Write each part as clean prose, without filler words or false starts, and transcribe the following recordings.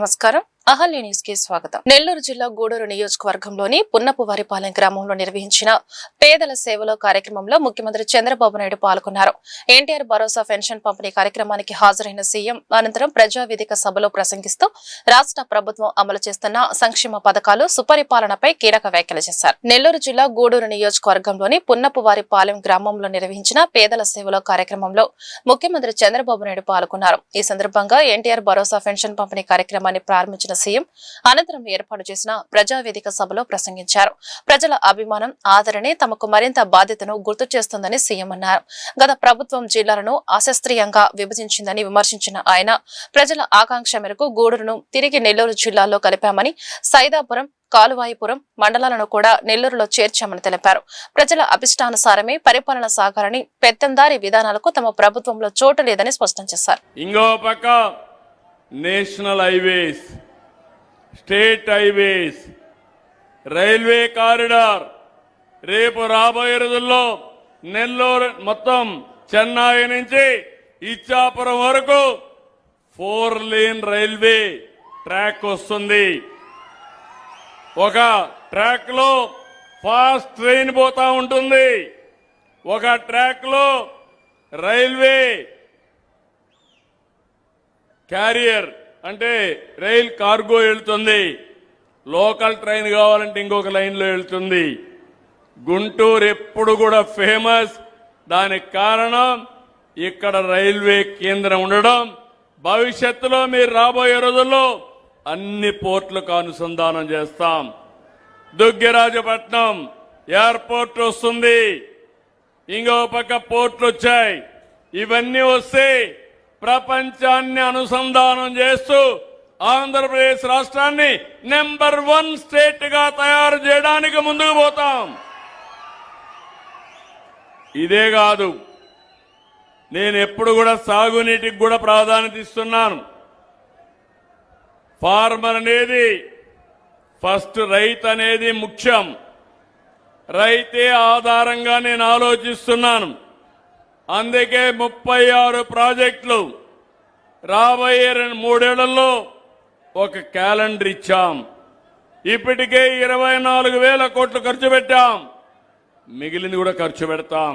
నమస్కారం. అహల్య న్యూస్ కి స్వాగతం. నెల్లూరు జిల్లా గూడూరు నియోజకవర్గంలోని పున్నపువారిపాలెం గ్రామంలో నిర్వహించిన పేదల సేవలో కార్యక్రమంలో ముఖ్యమంత్రి చంద్రబాబు నాయుడు పాల్గొన్నారు. ఎన్టీఆర్ భరోసా పెన్షన్ పంపిణీ కార్యక్రమానికి హాజరైన సీఎం అనంతరం ప్రజావేదిక సభలో ప్రసంగిస్తూ రాష్ట్ర ప్రభుత్వం అమలు చేస్తున్న సంక్షేమ పథకాలు, సుపరిపాలనపై కీలక వ్యాఖ్యలు చేశారు. నెల్లూరు జిల్లా గూడూరు నియోజకవర్గంలోని పున్నపువారిపాలెం గ్రామంలో నిర్వహించిన పేదల సేవలో కార్యక్రమంలో ముఖ్యమంత్రి చంద్రబాబు నాయుడు పాల్గొన్నారు. ఈ సందర్భంగా ఎన్టీఆర్ భరోసా పెన్షన్ పంపిణీ కార్యక్రమాన్ని ప్రారంభించిన సీఎం అనంతరం ఏర్పాటు చేసిన ప్రజావేదిక సభలో ప్రసంగించారు. ప్రజల అభిమానం, ఆదరణే తమకు మరింత బాధ్యతను గుర్తు చేస్తుందని సీఎం అన్నారు. గత ప్రభుత్వం జిల్లాలను అశాస్త్రీయంగా విభజించిందని విమర్శించిన ఆయన ప్రజల ఆకాంక్ష మేరకు గూడూరును తిరిగి నెల్లూరు జిల్లాలో కలిపామని, సైదాపురం, కాలువాయిపురం మండలాలను కూడా నెల్లూరులో చేర్చామని తెలిపారు. ప్రజల అభిష్టానుసారమే పరిపాలన సాగాలని, పెత్తందారి విధానాలకు తమ ప్రభుత్వంలో చోటు లేదని స్పష్టం చేశారు. ఇంకో పక్క national highways, state highways, railway corridor రేపు రాబోయే రోజుల్లో నెల్లూరు మొత్తం చెన్నై నుంచి ఇచ్చాపురం వరకు 4 లేన్ రైల్వే ట్రాక్ వస్తుంది. ఒక ట్రాక్ లో ఫాస్ట్ ట్రైన్ పోతా ఉంటుంది, ఒక ట్రాక్ లో రైల్వే క్యారియర్ అంటే రైల్ కార్గో వెళ్తుంది, లోకల్ ట్రైన్ కావాలంటే ఇంకొక లైన్లో వెళ్తుంది. గుంటూరు ఎప్పుడు కూడా ఫేమస్. దానికి కారణం ఇక్కడ రైల్వే కేంద్రం ఉండడం. భవిష్యత్తులో మీరు రాబోయే రోజుల్లో అన్ని పోర్టులకు అనుసంధానం చేస్తాం. దుగ్గిరాజపట్నం ఎయిర్పోర్ట్ వస్తుంది, ఇంకో పక్క పోర్టులు వచ్చాయి. ఇవన్నీ వస్తే ప్రపంచాన్ని అనుసంధానం చేస్తూ ఆంధ్రప్రదేశ్ రాష్ట్రాన్ని నెంబర్ 1 స్టేట్ గా తయారు చేయడానికి ముందుకు పోతాం. ఇదే కాదు, నేను ఎప్పుడు కూడా సాగునీటికి కూడా ప్రాధాన్యత ఇస్తున్నాను. ఫార్మర్ అనేది ఫస్ట్, రైతు అనేది ముఖ్యం. రైతే ఆధారంగా నేను ఆలోచిస్తున్నాను. అందుకే 36 ప్రాజెక్టులు రాబోయే 3 ఏళ్లలో ఒక క్యాలెండర్ ఇచ్చాం. ఇప్పటికే 24,000 కోట్లు ఖర్చు పెట్టాం, మిగిలింది కూడా ఖర్చు పెడతాం.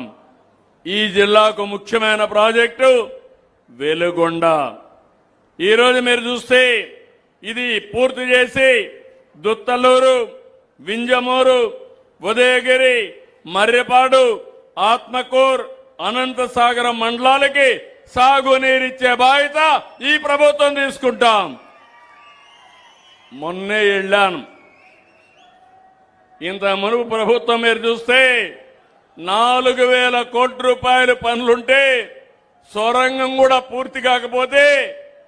ఈ జిల్లాకు ముఖ్యమైన ప్రాజెక్టు వెలుగొండ. ఈరోజు మీరు చూస్తే ఇది పూర్తి చేసి దుత్తలూరు, వింజమూరు, ఉదయగిరి, మర్రిపాడు, ఆత్మకూర్, అనంతసాగరం మండలాలకి సాగునీరిచ్చే బాధ్యత ఈ ప్రభుత్వం తీసుకుంటాం. మొన్నే వెళ్ళాను. ఇంత మునుపు ప్రభుత్వం మీరు చూస్తే 4,000 కోట్ల రూపాయల పనులుంటే సొరంగం కూడా పూర్తి కాకపోతే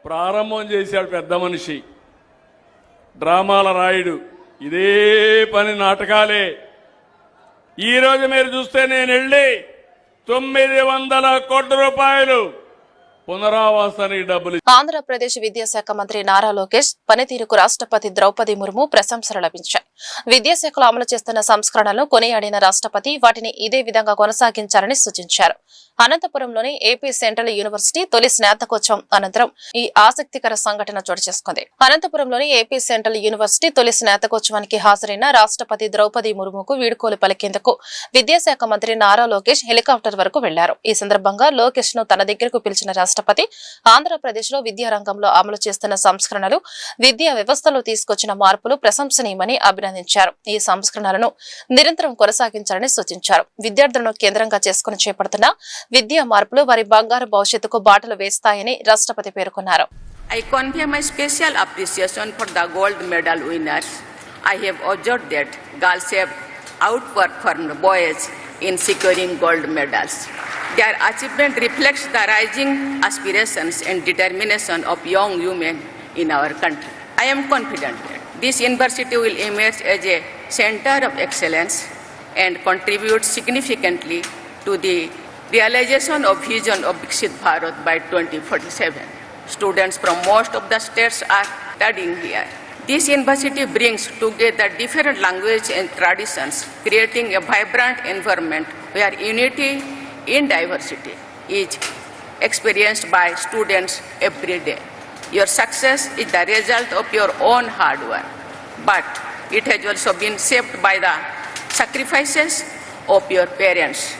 ప్రారంభం చేశాడు పెద్ద మనిషి, డ్రామాల రాయుడు. ఇదే పని నాటకాలే. ఈరోజు మీరు చూస్తే నేను వెళ్ళి 900 కోట్ల రూపాయలు పునరావాసానికి డబ్బులు. ఆంధ్రప్రదేశ్ విద్యాశాఖ మంత్రి నారా లోకేష్ పనితీరుకు రాష్ట్రపతి ద్రౌపది ముర్ము ప్రశంసలు లభించాయి. విద్యాశాఖలో అమలు చేస్తున్న సంస్కరణలను కొనియాడిన రాష్ట్రపతి వాటిని ఇదే విధంగా కొనసాగించాలని సూచించారు. అనంతపురంలోని ఏపీ సెంట్రల్ యూనివర్సిటీ తొలి స్నాతకోత్సవం అనంతరం ఈ ఆసక్తికర సంఘటన చోటు చేసుకుంది. అనంతపురంలోని ఏపీ సెంట్రల్ యూనివర్సిటీ తొలి స్నాతకోత్సవానికి హాజరైన రాష్ట్రపతి ద్రౌపది ముర్ముకు వీడ్కోలు పలికేందుకు విద్యాశాఖ మంత్రి నారా లోకేష్ హెలికాప్టర్ వరకు వెళ్లారు. ఈ సందర్భంగా లోకేష్ ను తన దగ్గరకు పిలిచిన రాష్ట్రపతి ఆంధ్రప్రదేశ్ లో విద్యారంగంలో అమలు చేస్తున్న సంస్కరణలు, విద్యా వ్యవస్థలో తీసుకొచ్చిన మార్పులు ప్రశంసనీయమని అభినందించారు. ఈ సంస్కరణలను నిరంతరం కొనసాగించాలని సూచించారు. విద్యార్థులను కేంద్రంగా చేసుకుని చేపడుతున్న విద్యా మార్పులు వారి బంగారు భవిష్యత్తుకు బాటలు వేస్తాయని రాష్ట్రపతి పేర్కొన్నారు. I convey my special appreciation for the gold medal winners. I have observed that girls have outperformed boys in securing gold medals. Their achievement reflects the rising aspirations and determination of young women in our country. I am confident that this university will emerge as a center of excellence and contribute significantly to the realization of vision of Viksit Bharat by 2047. Students from most of the states are studying here. This university brings together different languages and traditions, creating a vibrant environment where unity in diversity is experienced by students every day. Your success is the result of your own hard work, but it has also been shaped by the sacrifices of your parents,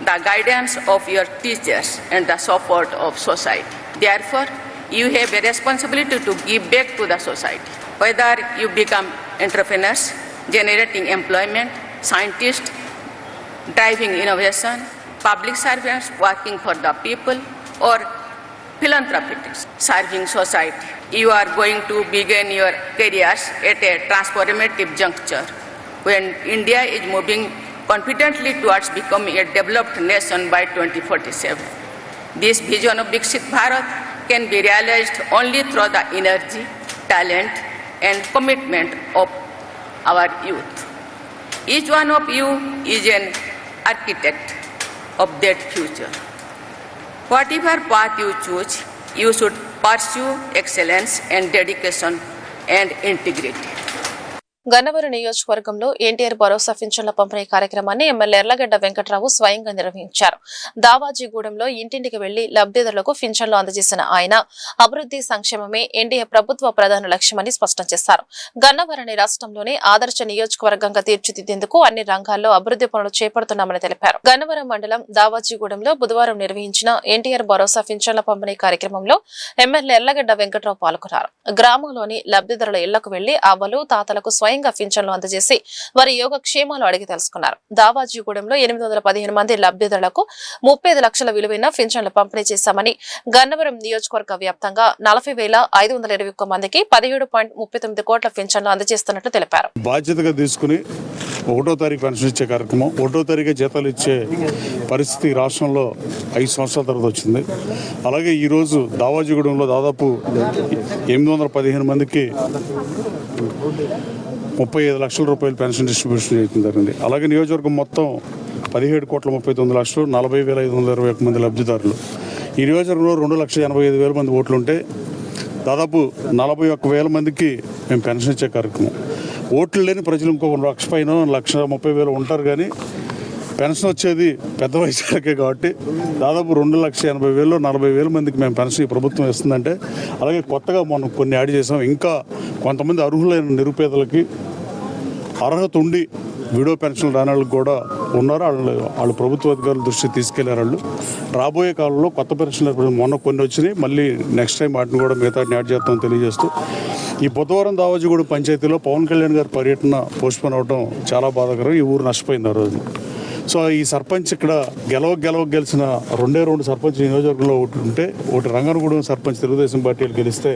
the guidance of your teachers, and the support of society. Therefore, you have a responsibility to give back to the society. Whether you become entrepreneurs, generating employment, scientists, driving innovation, public servants working for the people, or philanthropists serving society, you are going to begin your careers at a transformative juncture when India is moving confidently towards becoming a developed nation by 2047. This vision of Viksit Bharat can be realized only through the energy, talent, and commitment of our youth. Each one of you is an architect of that future. Whatever path you choose, you should pursue excellence and dedication and integrity. Gannavaram నియోజకవర్గంలో ఎన్టీఆర్ భరోసా పింఛన్ల పంపిణీ కార్యక్రమాన్ని MLA Yarlagadda Venkatrao స్వయంగా నిర్వహించారు. దావాజీగూడెంలో ఇంటింటికి వెళ్లి లబ్ధిదారులకు పింఛన్లు అందజేసిన ఆయన అభివృద్ధి సంక్షేమమే ఎన్డీఏ ప్రభుత్వ ప్రధాన లక్ష్యమని స్పష్టం చేశారు. గన్నవరాన్ని రాష్ట్రంలోనే ఆదర్శ నియోజకవర్గంగా తీర్చిదిద్దేందుకు అన్ని రంగాల్లో అభివృద్ధి పనులు చేపడుతున్నామని తెలిపారు. గన్నవరం మండలం దావాజీగూడెంలో బుధవారం నిర్వహించిన ఎన్టీఆర్ భరోసా పింఛన్ల పంపిణీ కార్యక్రమంలో ఎమ్మెల్యే ఎర్లగడ్డ వెంకట్రావు పాల్గొన్నారు. గ్రామంలోని లబ్ధిదారుల ఇళ్లకు వెళ్లి అవ్వలు తాతలకు స్వయంగా పింఛన్లు అందజేసి వారి యోగక్షేమాలు అడిగి తెలుసుకున్నారు. దావాజీగూడెంలో 815 మంది లబ్ధిదారులకు 35 లక్షల విలువైన పింఛన్లు పంపిణీ చేశామని, గన్నవరం నియోజకవర్గ వ్యాప్తంగా 40,521 మందికి 17.39 కోట్ల పింఛన్లు అందజేస్తున్నట్లు తెలిపారు. బాధ్యతగా తీసుకుని 1వ తారీఖు పెన్షన్ ఇచ్చే కార్యక్రమం, 1వ తారీఖు జీతాలు ఇచ్చే పరిస్థితి రాష్ట్రంలో 5 సంవత్సరాల తర్వాత వచ్చింది. అలాగే ఈరోజు దావాజీగూడెంలో దాదాపు 815 మందికి 35 లక్షల రూపాయలు పెన్షన్ డిస్ట్రిబ్యూషన్ చేయడం జరిగింది. అలాగే నియోజకవర్గం మొత్తం 17,39,00,000, 40,521 మంది లబ్ధిదారులు. ఈ నియోజకవర్గంలో 2,85,000 మంది ఓట్లు ఉంటే దాదాపు 41,000 మందికి మేము పెన్షన్ ఇచ్చే కార్యక్రమం. ఓట్లు లేని ప్రజలు ఇంకొక 1,00,000 పైన 1,30,000 ఉంటారు, కానీ పెన్షన్ వచ్చేది పెద్ద వయసులకే కాబట్టి దాదాపు 2,80,000లో 40,000 మందికి మేము పెన్షన్ ఈ ప్రభుత్వం ఇస్తుందంటే, అలాగే కొత్తగా మనం కొన్ని యాడ్ చేసాం. ఇంకా కొంతమంది అర్హులైన నిరుపేదలకి అర్హత ఉండి విడో పెన్షన్ రాని వాళ్ళకి కూడా ఉన్నారు. వాళ్ళు ప్రభుత్వ అధికారుల దృష్టికి తీసుకెళ్లారు. వాళ్ళు రాబోయే కాలంలో కొత్త పెన్షన్లు మొన్న కొన్ని వచ్చినాయి, మళ్ళీ నెక్స్ట్ టైం వాటిని కూడా మిగతా యాడ్ చేస్తామని తెలియజేస్తూ, ఈ బుధవారం దావాజీగూడెం పంచాయతీలో పవన్ కళ్యాణ్ గారి పర్యటన పోస్ట్పోన్ అవడం చాలా బాధాకరం. ఈ ఊరు నష్టపోయింది ఆ రోజు. సో ఈ సర్పంచ్ ఇక్కడ గెలిచిన 2 సర్పంచ్ నియోజకవర్గంలో ఒకటి ఉంటే, ఒకటి రంగనగూడెం సర్పంచ్ తెలుగుదేశం పార్టీలు గెలిస్తే,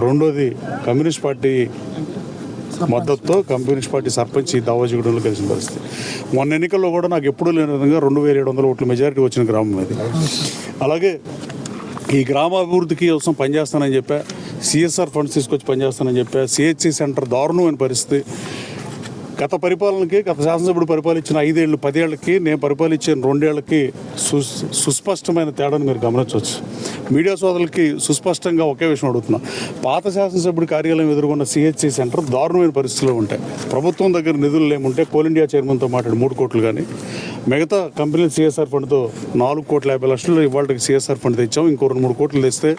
రెండోది కమ్యూనిస్ట్ పార్టీ మద్దతుతో కమ్యూనిస్ట్ పార్టీ సర్పంచ్ ఈ దావాజీగూడెంలో గెలిచిన పరిస్థితి. మొన్న ఎన్నికల్లో కూడా నాకు ఎప్పుడూ లేని విధంగా 2,700 ఓట్ల మెజారిటీ వచ్చిన గ్రామం అది. అలాగే ఈ గ్రామ అభివృద్ధికి కోసం పనిచేస్తానని చెప్పా, సిఎస్ఆర్ ఫండ్స్ తీసుకొచ్చి పనిచేస్తానని చెప్పా. సిహెచ్సి సెంటర్ దారుణమైన పరిస్థితి. గత శాసనసభ్యుడు పరిపాలించిన 5 ఏళ్ళు 10 ఏళ్ళకి నేను పరిపాలించిన 2 ఏళ్ళకి సుస్పష్టమైన తేడాను మీరు గమనించవచ్చు. మీడియా సోదరులకి సుస్పష్టంగా ఒకే విషయం అడుగుతున్నా. పాత శాసనసభ్యుడి కార్యాలయం ఎదుర్కొన్న సిహెచ్సి సెంటర్ దారుణమైన పరిస్థితుల్లో ఉంటాయి. ప్రభుత్వం దగ్గర నిధులు లేముంటే కోల్ ఇండియా చైర్మన్తో మాట్లాడి 3 కోట్లు, కానీ మిగతా కంపెనీలు సిఎస్ఆర్ ఫండ్తో 4,50,00,000 ఇవాళకి సిఎస్ఆర్ ఫండ్ తెచ్చాం. ఇంకో 2-3 కోట్లు తెస్తే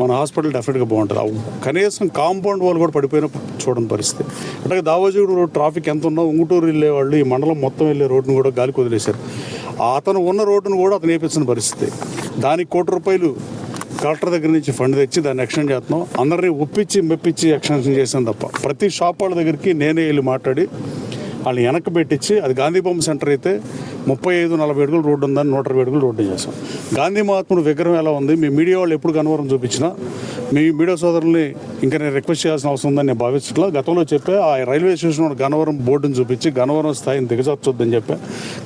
మన హాస్పిటల్ డెఫినెట్గా బాగుంటుంది. కనీసం కాంపౌండ్ వాళ్ళు కూడా పడిపోయిన చూడని పరిస్థితి. అంటే దావాజీగూడెం ట్రాఫిక్ ఎంత ఉన్నా ఉంగుటూరు వెళ్ళేవాళ్ళు ఈ మండలం మొత్తం వెళ్ళే రోడ్డును కూడా గాలికి వదిలేశారు. అతను ఉన్న రోడ్డును కూడా అతను వేపించిన పరిస్థితి. దానికి ₹1,00,00,000 కలెక్టర్ దగ్గర నుంచి ఫండ్ తెచ్చి దాన్ని ఎక్స్టెండ్ చేస్తున్నాం. అందరినీ ఒప్పించి మెప్పించి ఎక్స్టెన్షన్ చేసాం తప్ప, ప్రతి షాప్ వాళ్ళ దగ్గరికి నేనే వెళ్ళి మాట్లాడి వాళ్ళని వెనక్కి పెట్టించి, అది గాంధీ బొమ్మ సెంటర్ అయితే 35-40 అడుగులు రోడ్డు ఉందని 120 అడుగులు రోడ్డు చేసాం. గాంధీ మహాత్ముడు విగ్రహం ఎలా ఉంది, మీ మీడియా వాళ్ళు ఎప్పుడు గన్నవరం చూపించినా మీ మీడియా సోదరుల్ని ఇంకా నేను రిక్వెస్ట్ చేయాల్సిన అవసరం ఉందని నేను భావించట్లా. గతంలో చెప్పా, ఆ రైల్వే స్టేషన్ గన్నవరం బోర్డును చూపించి గన్నవరం స్థాయిని దిగజార్చొద్దని చెప్పా.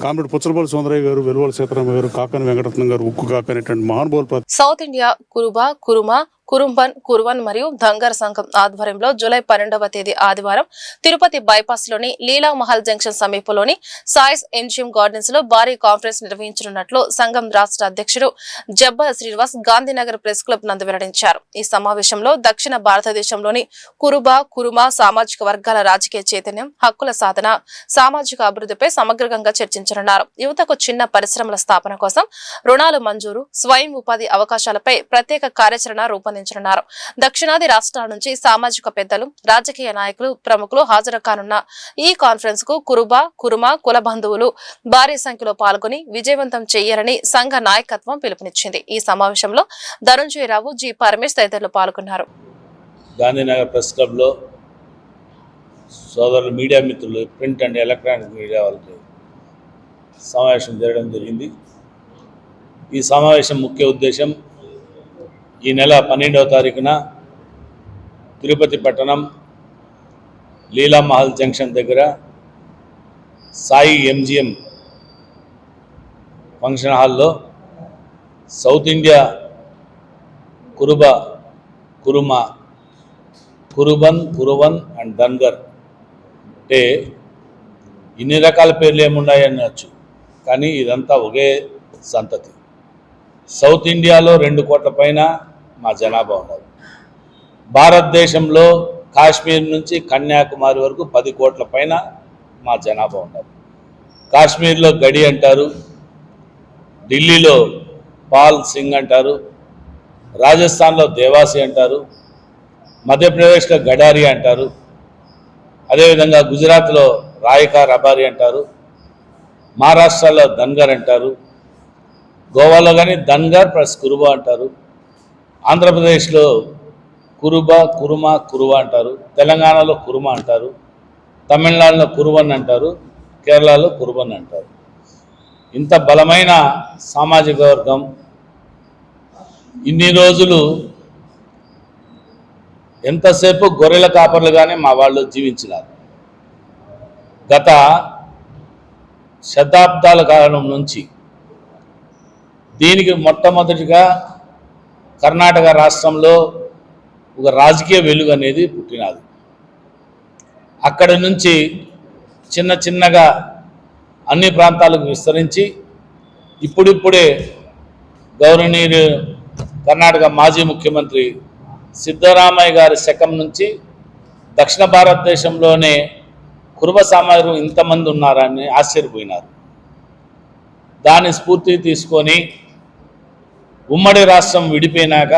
కామెడీ పుచ్చలపల్లి సుందరయ్య గారు, వెలువల సీతారామ గారు, కాకాని వెంకటరత్నం గారు, ఉక్కు కాకనేటువంటి మహానుభావులు. సౌత్ ఇండియా కురుమా కురువన్ మరియు ధంగర్ సంఘం ఆధ్వర్యంలో జూలై 12వ తేదీ ఆదివారం తిరుపతి బైపాస్ లోని లీలా మహల్ జంక్షన్ సమీపంలోని సాయిస్ ఎంజిఎం గార్డెన్స్ లో భారీ కాన్ఫరెన్స్ నిర్వహించనున్నట్లు సంఘం రాష్ట్ర అధ్యక్షుడు జబ్బా శ్రీనివాస్ గాంధీనగర్ ప్రెస్ క్లబ్ నందు వెల్లడించారు. ఈ సమావేశంలో దక్షిణ భారతదేశంలోని కురుమా సామాజిక వర్గాల రాజకీయ చైతన్యం, హక్కుల సాధన, సామాజిక అభివృద్ధిపై సమగ్రంగా చర్చించనున్నారు. యువతకు చిన్న పరిశ్రమల స్థాపన కోసం రుణాలు మంజూరు, స్వయం ఉపాధి అవకాశాలపై ప్రత్యేక కార్యాచరణ రూపొందించారు. అందించనున్నారు. దక్షిణాది రాష్ట్రాల నుంచి సామాజిక పెద్దలు, రాజకీయ నాయకులు, ప్రముఖులు హాజరు కానున్న ఈ కాన్ఫరెన్స్ కు కురుమ కుల బంధువులు భారీ సంఖ్యలో పాల్గొని విజయవంతం చేయాలని సంఘ నాయకత్వం పిలుపునిచ్చింది. ఈ సమావేశంలో ధనుంజయరావు, జి పరమేశ్ తదితరులు పాల్గొన్నారు. గాంధీనగర్ ప్రెస్ క్లబ్లో సోదరులు మీడియా మిత్రులు, ప్రింట్ అండ్ ఎలక్ట్రానిక్ మీడియా వాళ్ళకి సమావేశం జరగడం జరిగింది. ఈ సమావేశం ముఖ్య ఉద్దేశం ఈ నెల 12వ తారీఖున తిరుపతి పట్టణం లీలామహల్ జంక్షన్ దగ్గర సాయి ఎంజిఎం ఫంక్షన్ హాల్లో సౌత్ ఇండియా కురువన్ అండ్ ధన్గర్ అంటే ఇన్ని రకాల పేర్లు ఏమున్నాయి అనొచ్చు, కానీ ఇదంతా ఒకే సంతతి. సౌత్ ఇండియాలో 2 కోట్ల పైన మా జనాభా ఉన్నారు. భారతదేశంలో కాశ్మీర్ నుంచి కన్యాకుమారి వరకు 10 కోట్ల పైన మా జనాభా ఉన్నారు. కాశ్మీర్లో గడి అంటారు, ఢిల్లీలో పాల్ సింగ్ అంటారు, రాజస్థాన్లో దేవాసి అంటారు, మధ్యప్రదేశ్లో గడారి అంటారు, అదేవిధంగా గుజరాత్లో రాయకా రబారి అంటారు, మహారాష్ట్రలో ధన్గర్ అంటారు, గోవాలో కానీ ధన్గర్ ప్లస్ కురుబ అంటారు, ఆంధ్రప్రదేశ్లో కురువ అంటారు, తెలంగాణలో కురుమ అంటారు, తమిళనాడులో కురువన్ అంటారు, కేరళలో కురుబన్ అంటారు. ఇంత బలమైన సామాజిక వర్గం ఇన్ని రోజులు ఎంతసేపు గొర్రెల కాపర్లుగానే మా వాళ్ళు జీవించినారు. గత శతాబ్దాల కాలం నుంచి దీనికి మొట్టమొదటిగా కర్ణాటక రాష్ట్రంలో ఒక రాజకీయ వెలుగు అనేది పుట్టినది. అక్కడి నుంచి చిన్నగా అన్ని ప్రాంతాలకు విస్తరించి ఇప్పుడిప్పుడే గౌరవనీయులు కర్ణాటక మాజీ ముఖ్యమంత్రి సిద్ధరామయ్య గారి శకం నుంచి దక్షిణ భారతదేశంలోనే కురుబ సామాజికం ఇంతమంది ఉన్నారని ఆశ్చర్యపోయినారు. దాని స్ఫూర్తి తీసుకొని ఉమ్మడి రాష్ట్రం విడిపోయినాక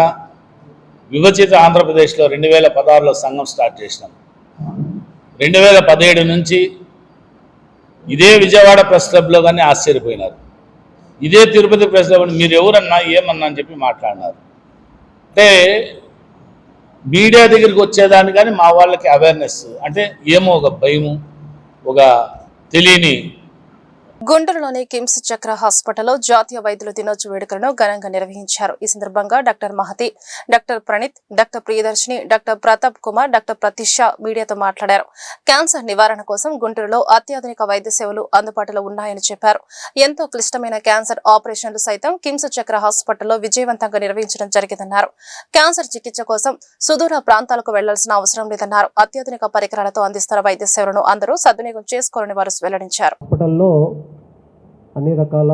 విభజిత ఆంధ్రప్రదేశ్లో 2016లో సంఘం స్టార్ట్ చేసినాం. 2017 నుంచి ఇదే విజయవాడ ప్రెస్ క్లబ్లో కానీ ఆశ్చర్యపోయినారు. ఇదే తిరుపతి ప్రెస్ క్లబ్ మీరు ఎవరన్నా ఏమన్నా అని చెప్పి మాట్లాడినారు. అంటే మీడియా దగ్గరికి వచ్చేదాన్ని కానీ మా వాళ్ళకి అవేర్నెస్ అంటే ఏమో ఒక భయము, ఒక తెలియని. గుంటూరులోని కిమ్స్ చక్ర హాస్పిటల్లో జాతీయ వైద్యుల దినోత్సవ వేడుకలను ఘనంగా నిర్వహించారు. ఈ సందర్భంగా doctor Mahathi, doctor Praneeth, doctor Priyadarshini, doctor Pratap Kumar, doctor Pratisha మీడియాతో మాట్లాడారు. క్యాన్సర్ నివారణ కోసం గుంటూరులో అత్యాధునిక వైద్య సేవలు అందుబాటులో ఉన్నాయని చెప్పారు. ఎంతో క్లిష్టమైన క్యాన్సర్ ఆపరేషన్లు సైతం కిమ్స్ చక్ర హాస్పిటల్లో విజయవంతంగా నిర్వహించడం జరిగిందన్నారు. క్యాన్సర్ చికిత్స కోసం సుదూర ప్రాంతాలకు వెళ్లాల్సిన అవసరం లేదన్నారు. అత్యాధునిక పరికరాలతో అందిస్తున్న వైద్య సేవలను అందరూ సద్వినియోగం చేసుకోవాలని వారు వెల్లడించారు. అన్ని రకాల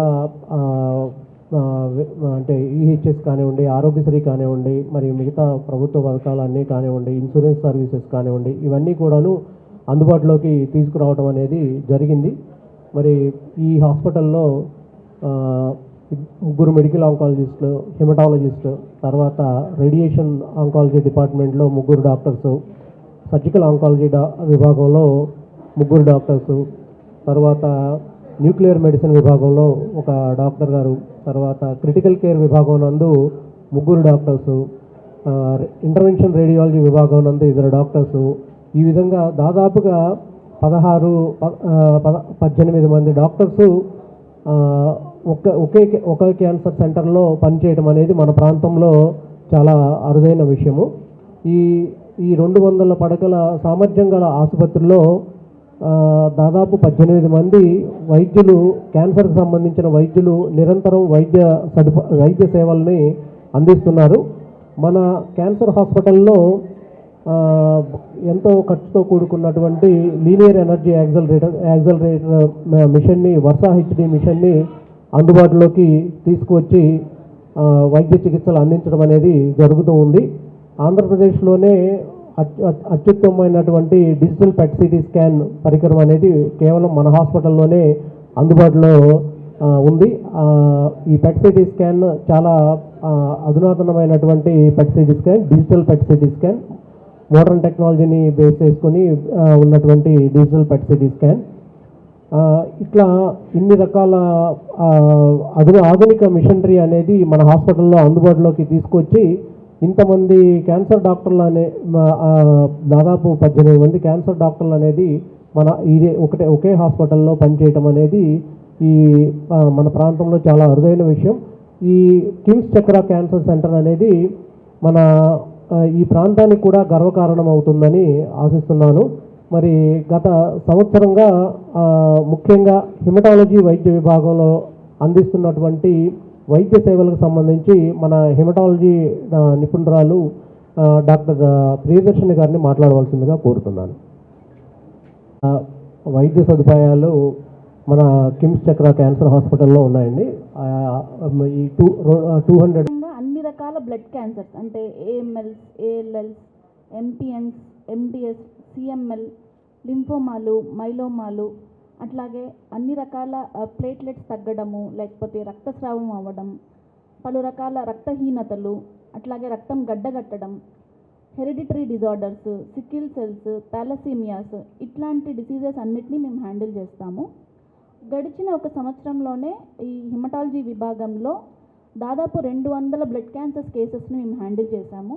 అంటే ఈహెచ్ఎస్ కానివ్వండి, ఆరోగ్యశ్రీ కానివ్వండి, మరి మిగతా ప్రభుత్వ పథకాలు అన్నీ కానివ్వండి, ఇన్సూరెన్స్ సర్వీసెస్ కానివ్వండి, ఇవన్నీ కూడాను అందుబాటులోకి తీసుకురావడం అనేది జరిగింది. మరి ఈ హాస్పిటల్లో 3 మెడికల్ ఆంకాలజిస్టులు, హెమటాలజిస్టు, తర్వాత రేడియేషన్ ఆంకాలజీ డిపార్ట్మెంట్లో 3 డాక్టర్సు, సర్జికల్ ఆంకాలజీ విభాగంలో 3 డాక్టర్సు, తర్వాత న్యూక్లియర్ మెడిసిన్ విభాగంలో ఒక డాక్టర్ గారు, తర్వాత క్రిటికల్ కేర్ విభాగం నందు 3 డాక్టర్సు, ఇంటర్వెన్షన్ రేడియాలజీ విభాగం నందు 2 డాక్టర్సు, ఈ విధంగా దాదాపుగా 18 మంది డాక్టర్సు ఒకే క్యాన్సర్ సెంటర్లో పనిచేయడం అనేది మన ప్రాంతంలో చాలా అరుదైన విషయము. ఈ 200 పడకల సామర్థ్యం గల ఆసుపత్రిలో దాదాపు 18 మంది వైద్యులు, క్యాన్సర్కి సంబంధించిన వైద్యులు నిరంతరం వైద్య సేవల్ని అందిస్తున్నారు. మన క్యాన్సర్ హాస్పిటల్లో ఎంతో ఖర్చుతో కూడుకున్నటువంటి లీనియర్ ఎనర్జీ యాక్సలరేటర్ మిషన్ని, వర్సా హెచ్డి మిషన్ని అందుబాటులోకి తీసుకువచ్చి వైద్య చికిత్సలు అందించడం అనేది జరుగుతూ ఉంది. ఆంధ్రప్రదేశ్లోనే అత్యుత్తమమైనటువంటి డిజిటల్ పెట్ సిటీ స్కాన్ పరికరం అనేది కేవలం మన హాస్పిటల్లోనే అందుబాటులో ఉంది. ఈ పెట్ సిటీ స్కాన్ చాలా అధునాతనమైనటువంటి PET CT scan, digital PET CT scan, modern టెక్నాలజీని బేస్ చేసుకొని ఉన్నటువంటి డిజిటల్ పెట్ సిటీ స్కాన్, ఇట్లా ఇన్ని రకాల ఆధునిక మిషనరీ అనేది మన హాస్పిటల్లో అందుబాటులోకి తీసుకొచ్చి ఇంతమంది క్యాన్సర్ డాక్టర్లు దాదాపు 18 మంది క్యాన్సర్ డాక్టర్లు అనేది ఇదే ఒకే హాస్పిటల్లో పనిచేయటం అనేది మన ప్రాంతంలో చాలా అరుదైన విషయం. ఈ కిమ్స్ చక్ర క్యాన్సర్ సెంటర్ అనేది మన ఈ ప్రాంతానికి కూడా గర్వకారణం అవుతుందని ఆశిస్తున్నాను. మరి గత సంవత్సరంగా ముఖ్యంగా హిమటాలజీ వైద్య విభాగంలో అందిస్తున్నటువంటి వైద్య సేవలకు సంబంధించి మన హిమటాలజీ నిపుణురాలు డాక్టర్ ప్రియదర్శిని గారిని మాట్లాడవలసిందిగా కోరుతున్నాను. వైద్య సదుపాయాలు మన కిమ్స్ చక్ర క్యాన్సర్ హాస్పిటల్లో ఉన్నాయండి. ఈ 200 అన్ని రకాల బ్లడ్ క్యాన్సర్స్ అంటే ఏఎంఎల్స్, ఏఎల్ఎల్స్, ఎంపీఎన్స్, ఎండిఎస్, సిఎంఎల్, లింఫోమాలు, మైలోమాలు, అట్లాగే అన్ని రకాల ప్లేట్లెట్స్ తగ్గడము, లేకపోతే రక్తస్రావం అవ్వడం, పలు రకాల రక్తహీనతలు, అట్లాగే రక్తం గడ్డగట్టడం, హెరిడిటరీ డిజార్డర్స్, సికిల్ సెల్స్, థాలసీమియాస్, ఇట్లాంటి డిసీజెస్ అన్నిటినీ మేము హ్యాండిల్ చేస్తాము. గడిచిన ఒక సంవత్సరంలోనే ఈ హిమటాలజీ విభాగంలో దాదాపు 200 బ్లడ్ క్యాన్సర్స్ కేసెస్ని మేము హ్యాండిల్ చేశాము.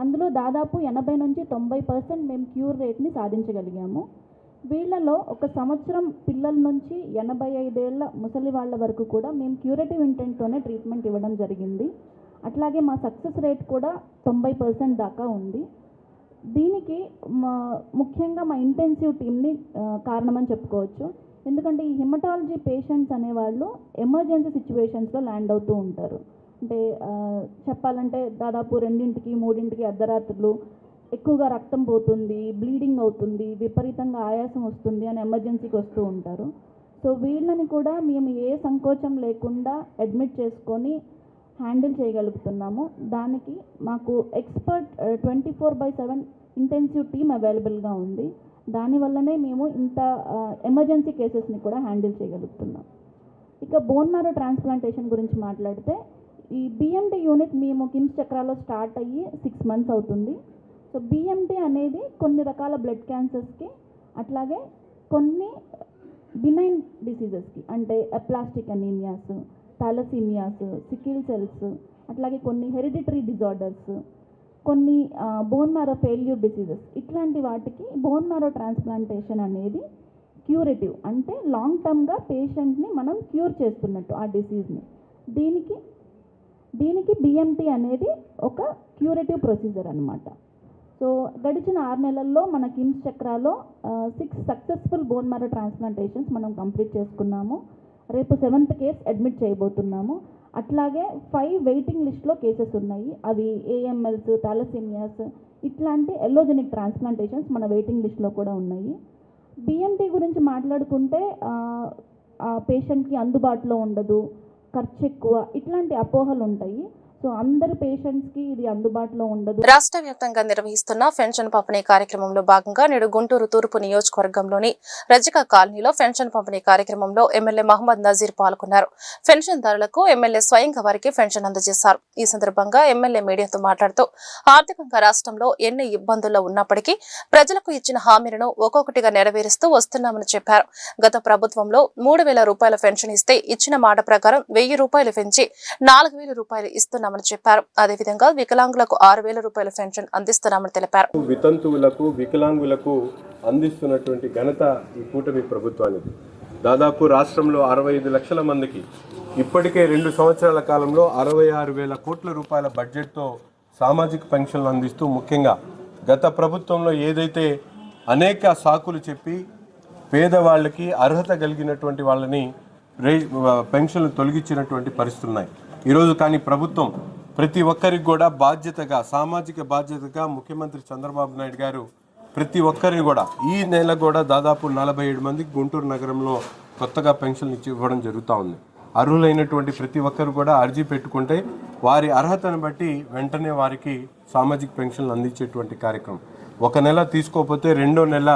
అందులో దాదాపు 80 నుంచి 90% మేము క్యూర్ రేట్ని సాధించగలిగాము. వీళ్ళలో ఒక సంవత్సరం పిల్లల నుంచి 85 ఏళ్ల ముసలి వాళ్ళ వరకు కూడా మేము క్యూరేటివ్ ఇంటెంట్తోనే ట్రీట్మెంట్ ఇవ్వడం జరిగింది. అట్లాగే మా సక్సెస్ రేట్ కూడా 90% దాకా ఉంది. దీనికి ముఖ్యంగా మా ఇంటెన్సివ్ టీమ్ని కారణమని చెప్పుకోవచ్చు. ఎందుకంటే ఈ హిమటాలజీ పేషెంట్స్ అనేవాళ్ళు ఎమర్జెన్సీ సిచ్యువేషన్స్లో ల్యాండ్ అవుతూ ఉంటారు. అంటే చెప్పాలంటే దాదాపు 2ంటికి 3ంటికి అర్ధరాత్రులు ఎక్కువగా రక్తం పోతుంది, బ్లీడింగ్ అవుతుంది, విపరీతంగా ఆయాసం వస్తుంది అని ఎమర్జెన్సీకి వస్తూ ఉంటారు. సో వీళ్ళని కూడా మేము ఏ సంకోచం లేకుండా అడ్మిట్ చేసుకొని హ్యాండిల్ చేయగలుగుతున్నాము. దానికి మాకు ఎక్స్పర్ట్ 24/7 ఇంటెన్సివ్ టీమ్ అవైలబుల్గా ఉంది. దానివల్లనే మేము ఇంత ఎమర్జెన్సీ కేసెస్ని కూడా హ్యాండిల్ చేయగలుగుతున్నాం. ఇక బోన్ మ్యారో ట్రాన్స్ప్లాంటేషన్ గురించి మాట్లాడితే ఈ బిఎంటీ యూనిట్ మేము కిమ్స్ చక్రాలో స్టార్ట్ అయ్యి 6 మంత్స్ అవుతుంది. సో బిఎంటీ అనేది కొన్ని రకాల బ్లడ్ క్యాన్సర్స్కి, అట్లాగే కొన్ని బినైన్ డిసీజెస్కి అంటే అప్లాస్టిక్ అనీమియాస్, థాలసీమియాస్, సికిల్ సెల్స్, అట్లాగే కొన్ని హెరిడిటరీ డిజార్డర్స్, కొన్ని బోన్ మ్యారో ఫెయిల్యూర్ డిసీజెస్, ఇట్లాంటి వాటికి బోన్ మ్యారో ట్రాన్స్ప్లాంటేషన్ అనేది క్యూరేటివ్ అంటే లాంగ్ టర్మ్గా పేషెంట్ని మనం క్యూర్ చేస్తున్నట్టు ఆ డిసీజ్ని. దీనికి బిఎంటీ అనేది ఒక క్యూరేటివ్ ప్రొసీజర్ అనమాట. సో గడిచిన 6 నెలల్లో మన KIMS Chakra 6 successful bone marrow transplantations మనం కంప్లీట్ చేసుకున్నాము. రేపు 7th కేస్ అడ్మిట్ చేయబోతున్నాము. అట్లాగే 5 వెయిటింగ్ లిస్ట్లో కేసెస్ ఉన్నాయి. అవి ఏఎంఎల్స్, థాలసీమియాస్, ఇట్లాంటి ఎల్లోజెనిక్ ట్రాన్స్ప్లాంటేషన్స్ మన వెయిటింగ్ లిస్ట్లో కూడా ఉన్నాయి. బిఎంటీ గురించి మాట్లాడుకుంటే పేషెంట్కి అందుబాటులో ఉండదు, ఖర్చు ఎక్కువ, ఇట్లాంటి అపోహలు ఉంటాయి. సో అందరి పేషెంట్స్కి ఇది అందుబాటులో ఉండదు. రాష్ట్ర వ్యాప్తంగా నిర్వహిస్తున్న పెన్షన్ పంపిణీ కార్యక్రమంలో భాగంగా నేడు గుంటూరు తూర్పు నియోజకవర్గంలోని రజక కాలనీలో పెన్షన్ పంపిణీ కార్యక్రమంలో ఎమ్మెల్యే మహమ్మద్ నజీర్ పాల్గొన్నారు. పెన్షన్దారులకు ఎమ్మెల్యే స్వయంగా వారికి పెన్షన్ అందజేశారు. ఈ సందర్భంగా ఎమ్మెల్యే మీడియాతో మాట్లాడుతూ ఆర్థికంగా రాష్ట్రంలో ఎన్ని ఇబ్బందుల్లో ఉన్నప్పటికీ ప్రజలకు ఇచ్చిన హామీలను ఒక్కొక్కటిగా నెరవేరుస్తూ వస్తున్నామని చెప్పారు. గత ప్రభుత్వంలో 3,000 రూపాయల పెన్షన్ ఇస్తే ఇచ్చిన మాట ప్రకారం 1,000 రూపాయలు పెంచి 4,000 రూపాయలు ఇస్తున్నామని చెప్పారు. అదేవిధంగా వికలాంగులకు 6,000 రూపాయల పెన్షన్ అందిస్తున్నామని తెలిపారు. వితంతువులకు, వికలాంగులకు అందిస్తున్నటువంటి ఘనత ఈ కూటమి ప్రభుత్వానికి. దాదాపు రాష్ట్రంలో 65 లక్షల మందికి ఇప్పటికే 2 సంవత్సరాల కాలంలో 66,000 కోట్ల రూపాయల బడ్జెట్తో సామాజిక పెన్షన్లు అందిస్తూ, ముఖ్యంగా గత ప్రభుత్వంలో ఏదైతే అనేక సాకులు చెప్పి పేదవాళ్ళకి అర్హత కలిగినటువంటి వాళ్ళని పెన్షన్లు తొలగించినటువంటి పరిస్థితులు ఉన్నాయి ఈరోజు. కానీ ప్రభుత్వం ప్రతి ఒక్కరికి కూడా బాధ్యతగా, సామాజిక బాధ్యతగా ముఖ్యమంత్రి చంద్రబాబు నాయుడు గారు ప్రతి ఒక్కరిని కూడా ఈ నెల కూడా దాదాపు 47 మందికి గుంటూరు నగరంలో కొత్తగా పెన్షన్లు ఇవ్వడం జరుగుతూ ఉంది. అర్హులైనటువంటి ప్రతి ఒక్కరు కూడా అర్జీ పెట్టుకుంటే వారి అర్హతను బట్టి వెంటనే వారికి సామాజిక పెన్షన్లు అందించేటువంటి కార్యక్రమం. ఒక నెల తీసుకోకపోతే 2వ నెల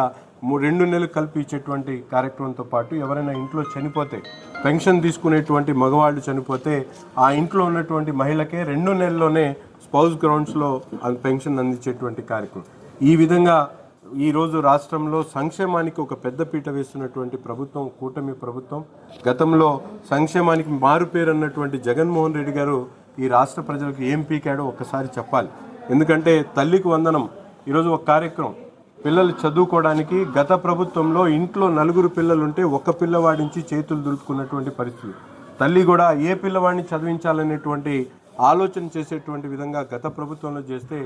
2 నెలలు కలిపి ఇచ్చేటువంటి కార్యక్రమంతో పాటు ఎవరైనా ఇంట్లో చనిపోతే పెన్షన్ తీసుకునేటువంటి మగవాళ్ళు చనిపోతే ఆ ఇంట్లో ఉన్నటువంటి మహిళకే 2 నెలల్లోనే స్పౌస్ గ్రౌండ్స్లో పెన్షన్ అందించేటువంటి కార్యక్రమం. ఈ విధంగా ఈరోజు రాష్ట్రంలో సంక్షేమానికి ఒక పెద్దపీట వేస్తున్నటువంటి ప్రభుత్వం కూటమి ప్రభుత్వం. గతంలో సంక్షేమానికి మారుపేరు అన్నటువంటి జగన్మోహన్ రెడ్డి గారు ఈ రాష్ట్ర ప్రజలకు ఏం పీకాడో ఒక్కసారి చెప్పాలి. ఎందుకంటే తల్లికి వందనం ఈరోజు ఒక కార్యక్రమం, పిల్లలు చదువుకోవడానికి గత ప్రభుత్వంలో ఇంట్లో 4 పిల్లలుంటే ఒక పిల్లవాడించి చేతులు దులుపుకున్నటువంటి పరిస్థితి. తల్లి కూడా ఏ పిల్లవాడిని చదివించాలనేటువంటి ఆలోచన చేసేటువంటి విధంగా గత ప్రభుత్వంలో చేస్తే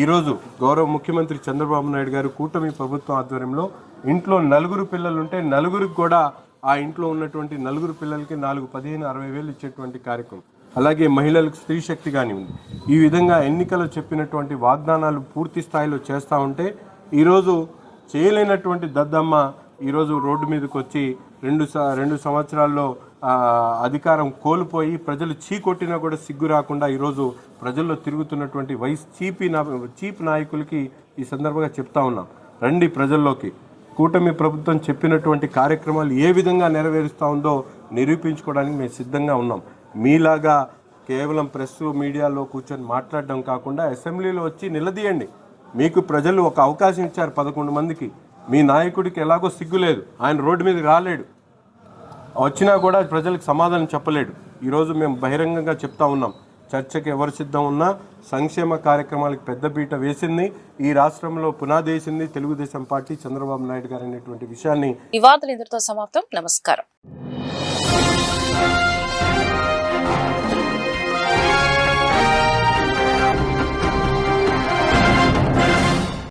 ఈరోజు గౌరవ ముఖ్యమంత్రి చంద్రబాబు నాయుడు గారు కూటమి ప్రభుత్వం ఆధ్వర్యంలో ఇంట్లో 4 పిల్లలుంటే 4కి కూడా ఆ ఇంట్లో ఉన్నటువంటి 4 పిల్లలకి 4, 15, 60 వేలు ఇచ్చేటువంటి కార్యక్రమం. అలాగే మహిళలకు స్త్రీ శక్తి కానివ్వండి, ఈ విధంగా ఎన్నికలు చెప్పినటువంటి వాగ్దానాలు పూర్తి స్థాయిలో చేస్తూ ఉంటే ఈరోజు చేయలేనటువంటి దద్దమ్మ ఈరోజు రోడ్డు మీదకి వచ్చి 2 సంవత్సరాల్లో అధికారం కోల్పోయి ప్రజలు చీకొట్టినా కూడా సిగ్గు రాకుండా ఈరోజు ప్రజల్లో తిరుగుతున్నటువంటి చీప్ నాయకులకి ఈ సందర్భంగా చెప్తా ఉన్నాం, రండి ప్రజల్లోకి. కూటమి ప్రభుత్వం చెప్పినటువంటి కార్యక్రమాలు ఏ విధంగా నెరవేరుస్తూ ఉందో నిరూపించుకోవడానికి మేము సిద్ధంగా ఉన్నాం. మీలాగా కేవలం ప్రెస్ మీడియాలో కూర్చొని మాట్లాడడం కాకుండా అసెంబ్లీలో వచ్చి నిలదీయండి. మీకు ప్రజలు ఒక అవకాశం ఇచ్చారు 11 మందికి. మీ నాయకుడికి ఎలాగో సిగ్గు లేదు, ఆయన రోడ్డు మీదకి రాలేడు, వచ్చినా కూడా ప్రజలకు సమాధానం చెప్పలేడు. ఈరోజు మేము బహిరంగంగా చెప్తా ఉన్నాం, చర్చకి ఎవరు సిద్ధం ఉన్నా సంక్షేమ కార్యక్రమాలకు పెద్దపీట వేసింది ఈ రాష్ట్రంలో పునాది వేసింది తెలుగుదేశం పార్టీ, చంద్రబాబు నాయుడు గారు అనేటువంటి విషయాన్ని. ఈ వార్తలు ఇంతటితో సమాప్తం. నమస్కారం.